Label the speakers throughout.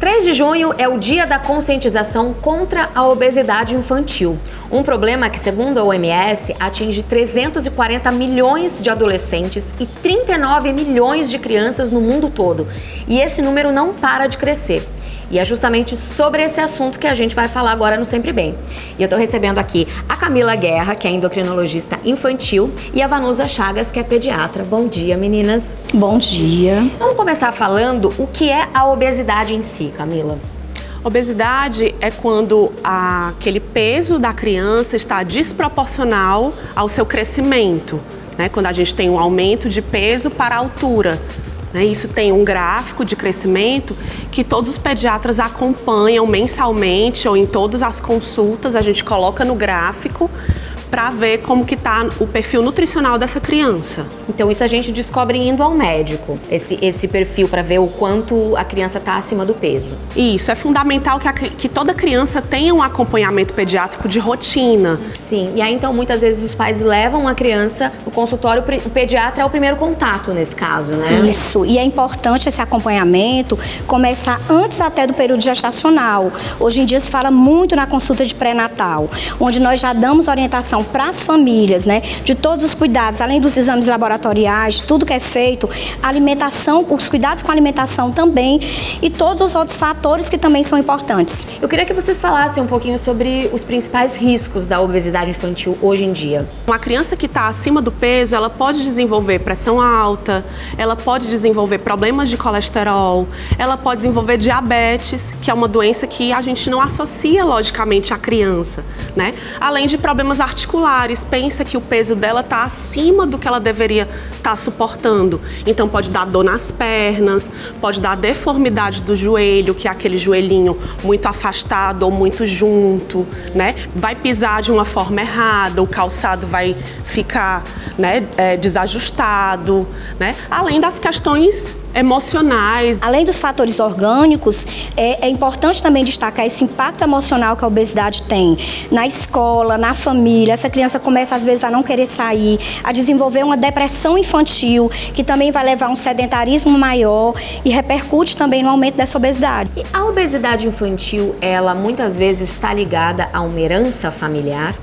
Speaker 1: 3 de junho é o dia da conscientização contra a obesidade infantil. Um problema que, segundo a OMS, atinge 340 milhões de adolescentes e 39 milhões de crianças no mundo todo. E esse número não para de crescer. E é justamente sobre esse assunto que a gente vai falar agora no Sempre Bem. E eu tô recebendo aqui a Camila Guerra, que é endocrinologista infantil, e a Vanusa Chagas, que é pediatra. Bom dia, meninas.
Speaker 2: Bom dia.
Speaker 1: Vamos começar falando o que é a obesidade em si, Camila.
Speaker 3: Obesidade é quando aquele peso da criança está desproporcional ao seu crescimento, né? Quando a gente tem um aumento de peso para a altura. Isso tem um gráfico de crescimento que todos os pediatras acompanham mensalmente ou em todas as consultas, a gente coloca no gráfico para ver como que está o perfil nutricional dessa criança.
Speaker 1: Então isso a gente descobre indo ao médico, esse perfil para ver o quanto a criança está acima do peso.
Speaker 3: Isso, é fundamental que toda criança tenha um acompanhamento pediátrico de rotina.
Speaker 1: Sim, e aí então muitas vezes os pais levam a criança no consultório, o pediatra é o primeiro contato nesse caso, né?
Speaker 2: Isso, e é importante esse acompanhamento começar antes até do período gestacional. Hoje em dia se fala muito na consulta de pré-natal, onde nós já damos orientação para as famílias, né, de todos os cuidados, além dos exames laboratoriais, tudo que é feito, a alimentação, os cuidados com a alimentação também e todos os outros fatores que também são importantes.
Speaker 1: Eu queria que vocês falassem um pouquinho sobre os principais riscos da obesidade infantil hoje em dia.
Speaker 3: Uma criança que está acima do peso, ela pode desenvolver pressão alta, ela pode desenvolver problemas de colesterol, ela pode desenvolver diabetes, que é uma doença que a gente não associa logicamente à criança, né? Além de problemas articulares, pensa que o peso dela está acima do que ela deveria estar suportando. Então pode dar dor nas pernas, pode dar deformidade do joelho, que é aquele joelhinho muito afastado ou muito junto, né? Vai pisar de uma forma errada, o calçado vai ficar, né, desajustado, né? Além das questões emocionais.
Speaker 2: Além dos fatores orgânicos, é importante também destacar esse impacto emocional que a obesidade tem na escola, na família. Essa criança começa às vezes a não querer sair, a desenvolver uma depressão infantil, que também vai levar a um sedentarismo maior e repercute também no aumento dessa obesidade.
Speaker 1: E a obesidade infantil, ela muitas vezes está ligada a uma herança familiar?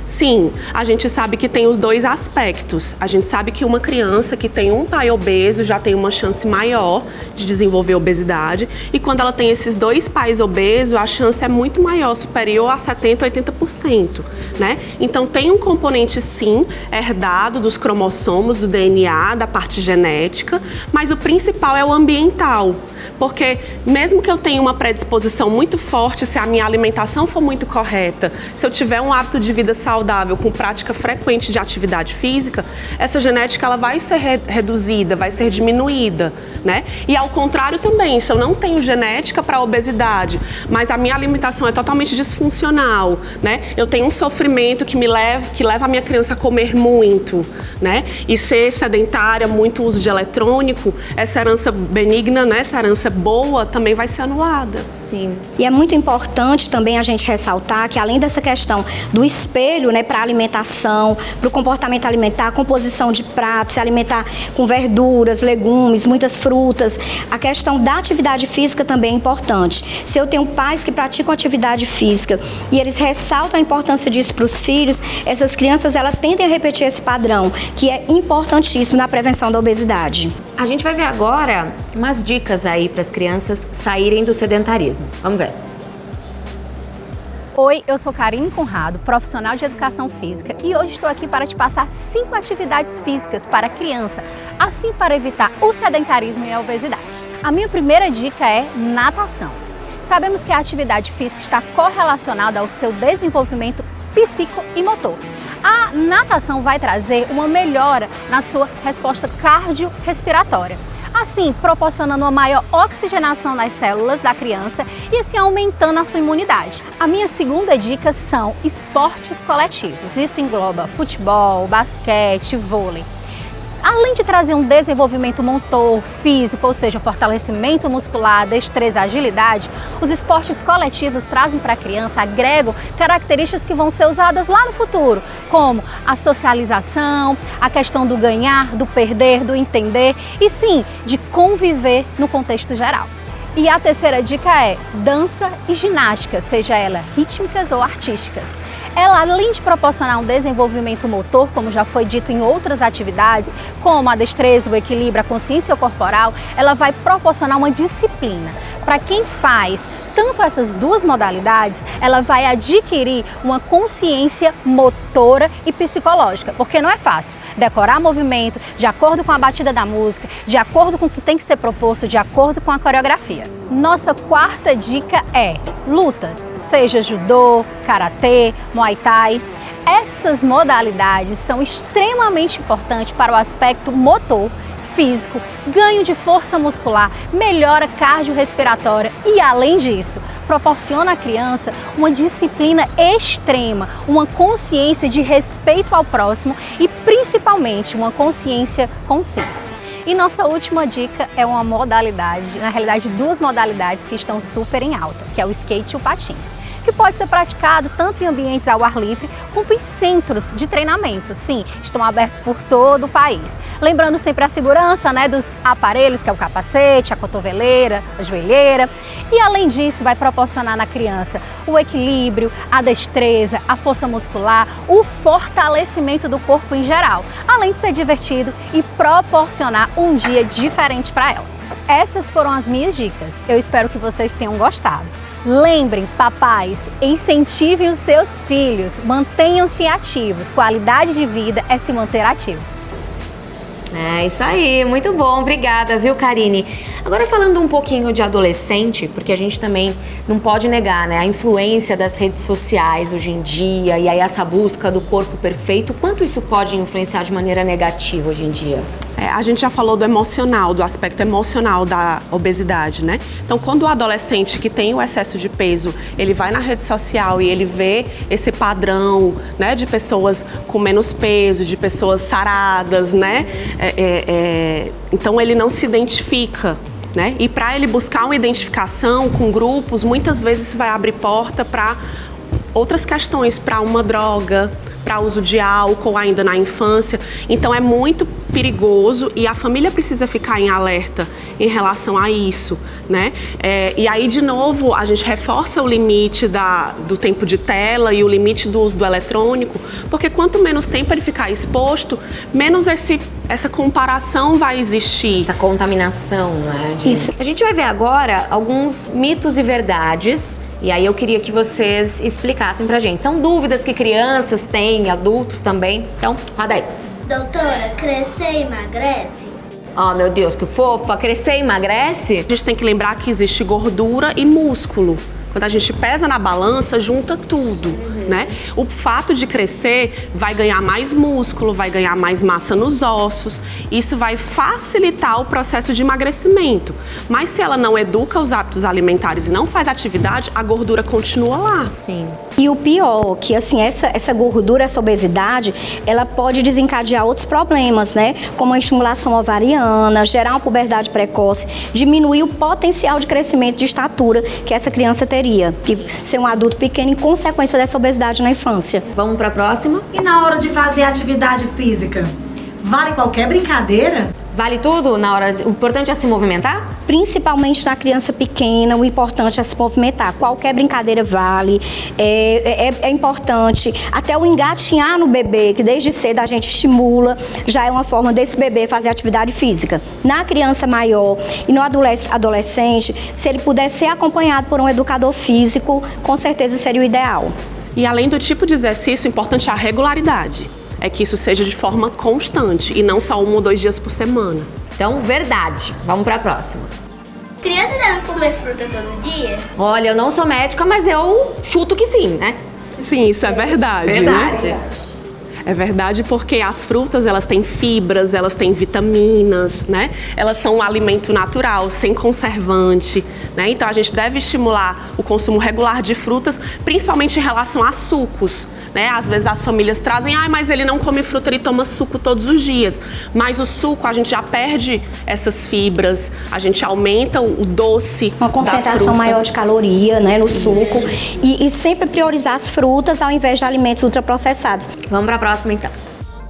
Speaker 3: Sim, a gente sabe que tem os dois aspectos. A gente sabe que uma criança que tem um pai obeso já tem uma chance maior de desenvolver obesidade. E quando ela tem esses dois pais obesos, a chance é muito maior, superior a 70%, 80%, né? Então tem um componente, sim, herdado dos cromossomos, do DNA, da parte genética, mas o principal é o ambiental. Porque mesmo que eu tenha uma predisposição muito forte, se a minha alimentação for muito correta, se eu tiver um hábito de vida saudável com prática frequente de atividade física, essa genética ela vai ser reduzida, vai ser diminuída, né? E ao contrário também, se eu não tenho genética para obesidade, mas a minha alimentação é totalmente disfuncional, né? Eu tenho um sofrimento que leva a minha criança a comer muito, né? E ser sedentária, muito uso de eletrônico, essa herança benigna, né? Essa herança boa também vai ser anulada.
Speaker 1: Sim.
Speaker 2: E é muito importante também a gente ressaltar que além dessa questão do espelho, né, para a alimentação, para o comportamento alimentar, a composição de pratos, se alimentar com verduras, legumes, muitas frutas, a questão da atividade física também é importante. Se eu tenho pais que praticam atividade física e eles ressaltam a importância disso para os filhos, essas crianças elas tendem a repetir esse padrão, que é importantíssimo na prevenção da obesidade.
Speaker 1: A gente vai ver agora umas dicas aí para as crianças saírem do sedentarismo. Vamos ver.
Speaker 4: Oi, eu sou Karine Conrado, profissional de educação física, e hoje estou aqui para te passar 5 atividades físicas para a criança, assim para evitar o sedentarismo e a obesidade. A minha primeira dica é natação. Sabemos que a atividade física está correlacionada ao seu desenvolvimento psíquico e motor. A natação vai trazer uma melhora na sua resposta cardiorrespiratória, assim proporcionando uma maior oxigenação nas células da criança e assim aumentando a sua imunidade. A minha segunda dica são esportes coletivos. Isso engloba futebol, basquete, vôlei. Além de trazer um desenvolvimento motor, físico, ou seja, fortalecimento muscular, destreza, agilidade, os esportes coletivos trazem para a criança, agregam características que vão ser usadas lá no futuro, como a socialização, a questão do ganhar, do perder, do entender e sim, de conviver no contexto geral. E a terceira dica é dança e ginástica, seja ela rítmicas ou artísticas. Ela, além de proporcionar um desenvolvimento motor, como já foi dito em outras atividades, como a destreza, o equilíbrio, a consciência corporal, ela vai proporcionar uma disciplina. Para quem faz tanto essas duas modalidades, ela vai adquirir uma consciência motora e psicológica, porque não é fácil decorar movimento de acordo com a batida da música, de acordo com o que tem que ser proposto, de acordo com a coreografia. Nossa quarta dica é lutas, seja judô, karatê, muay thai. Essas modalidades são extremamente importantes para o aspecto motor, físico, ganho de força muscular, melhora cardiorrespiratória e, além disso, proporciona à criança uma disciplina extrema, uma consciência de respeito ao próximo e, principalmente, uma consciência consigo. E nossa última dica é uma modalidade, na realidade duas modalidades que estão super em alta, que é o skate e o patins, que pode ser praticado tanto em ambientes ao ar livre quanto em centros de treinamento. Sim, estão abertos por todo o país. Lembrando sempre a segurança, dos aparelhos, que é o capacete, a cotoveleira, a joelheira. E além disso, vai proporcionar na criança o equilíbrio, a destreza, a força muscular, o fortalecimento do corpo em geral, além de ser divertido e proporcionar um dia diferente para ela. Essas foram as minhas dicas. Eu espero que vocês tenham gostado. Lembrem, papais, incentivem os seus filhos, mantenham-se ativos. Qualidade de vida é se manter ativo.
Speaker 1: É isso aí, muito bom, obrigada, viu, Karine? Agora falando um pouquinho de adolescente, porque a gente também não pode negar, a influência das redes sociais hoje em dia e aí essa busca do corpo perfeito, quanto isso pode influenciar de maneira negativa hoje em dia?
Speaker 3: A gente já falou do emocional, do aspecto emocional da obesidade, Então, quando o adolescente que tem o excesso de peso, ele vai na rede social e ele vê esse padrão, de pessoas com menos peso, de pessoas saradas, Então, ele não se identifica, E para ele buscar uma identificação com grupos, muitas vezes isso vai abrir porta para outras questões, para uma droga, para uso de álcool ainda na infância. Então é muito perigoso e a família precisa ficar em alerta em relação a isso, E aí, de novo, a gente reforça o limite do tempo de tela e o limite do uso do eletrônico, porque quanto menos tempo ele ficar exposto, menos essa comparação vai existir.
Speaker 1: Essa contaminação,
Speaker 2: Isso.
Speaker 1: A gente vai ver agora alguns mitos e verdades, e aí eu queria que vocês explicassem pra gente. São dúvidas que crianças têm, adultos também. Então, roda aí.
Speaker 5: Doutora, crescer emagrece?
Speaker 1: Oh, meu Deus, que fofa! Crescer emagrece?
Speaker 3: A gente tem que lembrar que existe gordura e músculo. Quando a gente pesa na balança, junta tudo, O fato de crescer vai ganhar mais músculo, vai ganhar mais massa nos ossos. Isso vai facilitar o processo de emagrecimento. Mas se ela não educa os hábitos alimentares e não faz atividade, a gordura continua lá.
Speaker 1: Sim.
Speaker 2: E o pior, que essa gordura, essa obesidade, ela pode desencadear outros problemas, Como a estimulação ovariana, gerar uma puberdade precoce, diminuir o potencial de crescimento de estatura que essa criança teria, que ser um adulto pequeno em consequência dessa obesidade na infância.
Speaker 1: Vamos para a próxima?
Speaker 6: E na hora de fazer atividade física, vale qualquer brincadeira?
Speaker 1: Vale tudo na hora? O importante é se movimentar?
Speaker 2: Principalmente na criança pequena, o importante é se movimentar. Qualquer brincadeira vale, é importante. Até o engatinhar no bebê, que desde cedo a gente estimula, já é uma forma desse bebê fazer atividade física. Na criança maior e no adolescente, se ele puder ser acompanhado por um educador físico, com certeza seria o ideal.
Speaker 3: E além do tipo de exercício, o importante é a regularidade. É que isso seja de forma constante e não só 1 ou 2 dias por semana.
Speaker 1: Então, verdade. Vamos para a próxima.
Speaker 5: Criança deve comer fruta todo dia?
Speaker 1: Olha, eu não sou médica, mas eu chuto que sim,
Speaker 3: Sim, isso é verdade.
Speaker 1: Verdade.
Speaker 3: É verdade, porque as frutas, elas têm fibras, elas têm vitaminas, Elas são um alimento natural, sem conservante, Então a gente deve estimular o consumo regular de frutas, principalmente em relação a sucos, Às vezes as famílias trazem, mas ele não come fruta, ele toma suco todos os dias. Mas o suco, a gente já perde essas fibras, a gente aumenta o doce.
Speaker 2: Uma concentração maior de caloria, no suco. E sempre priorizar as frutas ao invés de alimentos ultraprocessados.
Speaker 1: Vamos para a próxima, então.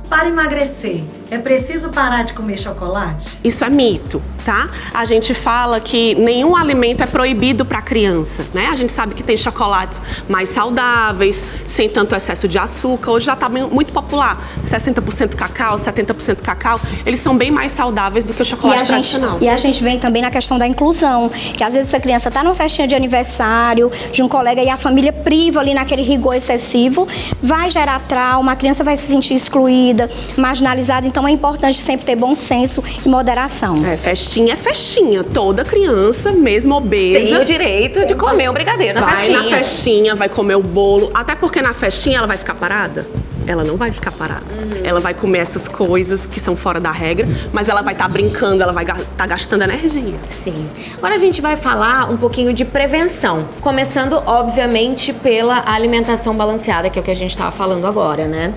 Speaker 6: Para emagrecer, É preciso parar de comer chocolate?
Speaker 3: Isso é mito, tá? A gente fala que nenhum alimento é proibido para criança, né? A gente sabe que tem chocolates mais saudáveis, sem tanto excesso de açúcar. Hoje já está muito popular, 60% cacau, 70% cacau. Eles são bem mais saudáveis do que o chocolate tradicional.
Speaker 2: E a gente vem também na questão da inclusão, que às vezes essa criança está numa festinha de aniversário de um colega e a família priva ali naquele rigor excessivo, vai gerar trauma, a criança vai se sentir excluída, marginalizada. Então é importante sempre ter bom senso e moderação.
Speaker 3: Festinha é festinha. Toda criança, mesmo obesa,
Speaker 1: tem o direito de comer um brigadeiro na festinha.
Speaker 3: Vai na festinha, vai comer o bolo. Até porque na festinha ela vai ficar parada. Ela não vai ficar parada. Ela vai comer essas coisas que são fora da regra, mas ela vai estar brincando, ela vai estar gastando energia.
Speaker 1: Sim. Agora a gente vai falar um pouquinho de prevenção. Começando, obviamente, pela alimentação balanceada, que é o que a gente estava falando agora, né?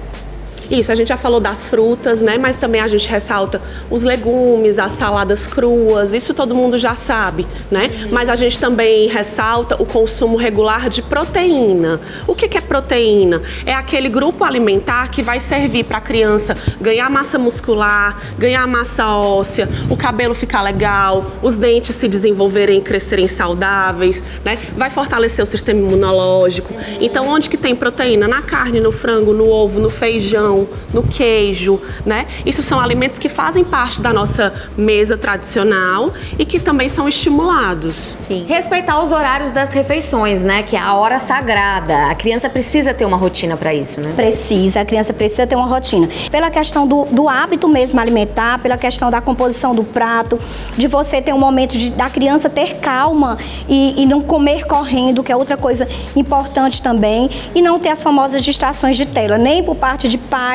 Speaker 3: Isso, a gente já falou das frutas, né? Mas também a gente ressalta os legumes, as saladas cruas, isso todo mundo já sabe, né? Mas a gente também ressalta o consumo regular de proteína. O que é proteína? É aquele grupo alimentar que vai servir para a criança ganhar massa muscular, ganhar massa óssea, o cabelo ficar legal, os dentes se desenvolverem e crescerem saudáveis, né? Vai fortalecer o sistema imunológico. Então, onde que tem proteína? Na carne, no frango, no ovo, no feijão, no queijo, né? Isso são alimentos que fazem parte da nossa mesa tradicional e que também são estimulados.
Speaker 1: Sim. Respeitar os horários das refeições, né? Que é a hora sagrada. A criança precisa ter uma rotina para isso, né?
Speaker 2: Precisa, a criança precisa ter uma rotina. Pela questão do hábito mesmo alimentar, pela questão da composição do prato, de você ter um momento da criança ter calma e não comer correndo, que é outra coisa importante também, e não ter as famosas distrações de tela, nem por parte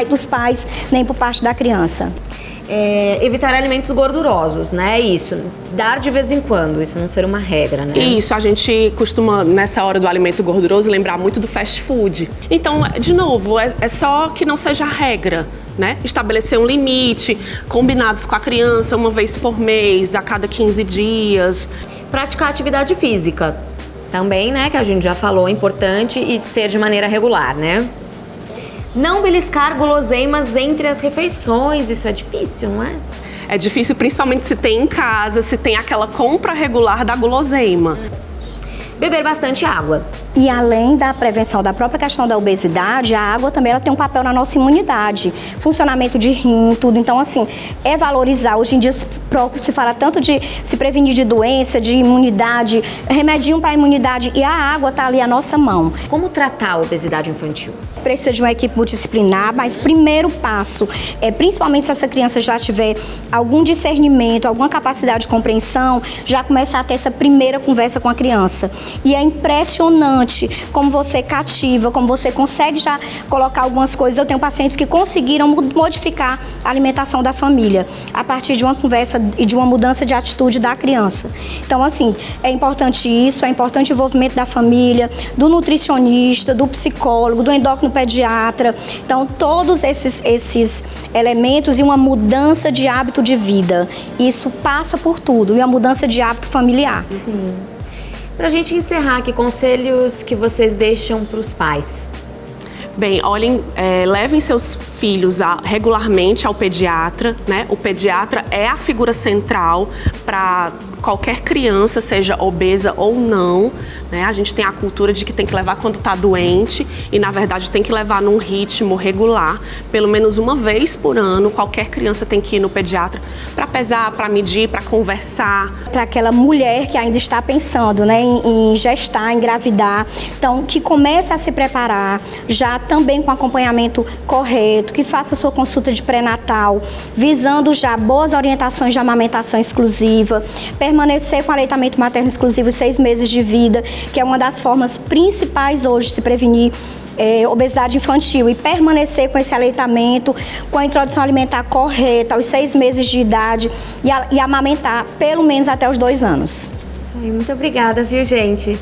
Speaker 2: dos pais, nem por parte da criança.
Speaker 1: Evitar alimentos gordurosos, né? Isso. Dar de vez em quando, isso não ser uma regra, né?
Speaker 3: Isso, a gente costuma, nessa hora do alimento gorduroso, lembrar muito do fast food. Então, de novo, é só que não seja regra, né? Estabelecer um limite, combinados com a criança, uma vez por mês, a cada 15 dias.
Speaker 1: Praticar atividade física. Também, né? Que a gente já falou, é importante e ser de maneira regular, né? Não beliscar guloseimas entre as refeições, isso é difícil, não é?
Speaker 3: É difícil, principalmente se tem em casa, se tem aquela compra regular da guloseima.
Speaker 1: Beber bastante água.
Speaker 2: E além da prevenção da própria questão da obesidade, a água também ela tem um papel na nossa imunidade, funcionamento de rim, tudo. Então, assim, é valorizar. Hoje em dia se fala tanto de se prevenir de doença, de imunidade, remedinho para a imunidade, e a água está ali à nossa mão.
Speaker 1: Como tratar a obesidade infantil?
Speaker 2: Precisa de uma equipe multidisciplinar, mas o primeiro passo, principalmente se essa criança já tiver algum discernimento, alguma capacidade de compreensão, já começar a ter essa primeira conversa com a criança. E é impressionante como você cativa, como você consegue já colocar algumas coisas. Eu tenho pacientes que conseguiram modificar a alimentação da família a partir de uma conversa e de uma mudança de atitude da criança. Então, assim, é importante isso, é importante o envolvimento da família, do nutricionista, do psicólogo, do endocrinopediatra. Então, todos esses elementos e uma mudança de hábito de vida. Isso passa por tudo, e a mudança de hábito familiar.
Speaker 1: Sim. Pra gente encerrar, que conselhos que vocês deixam para os pais?
Speaker 3: Bem, olhem, levem seus filhos regularmente ao pediatra, né? O pediatra é a figura central para qualquer criança, seja obesa ou não, né? A gente tem a cultura de que tem que levar quando está doente e, na verdade, tem que levar num ritmo regular, pelo menos uma vez por ano. Qualquer criança tem que ir no pediatra para pesar, para medir, para conversar.
Speaker 2: Para aquela mulher que ainda está pensando, né, em gestar, engravidar, então que comece a se preparar, já também com acompanhamento correto, que faça sua consulta de pré-natal, visando já boas orientações de amamentação exclusiva, permanecer com aleitamento materno exclusivo 6 meses de vida, que é uma das formas principais hoje de se prevenir obesidade infantil, e permanecer com esse aleitamento, com a introdução alimentar correta aos 6 meses de idade e amamentar pelo menos até os 2 anos.
Speaker 1: Isso aí, muito obrigada, viu, gente?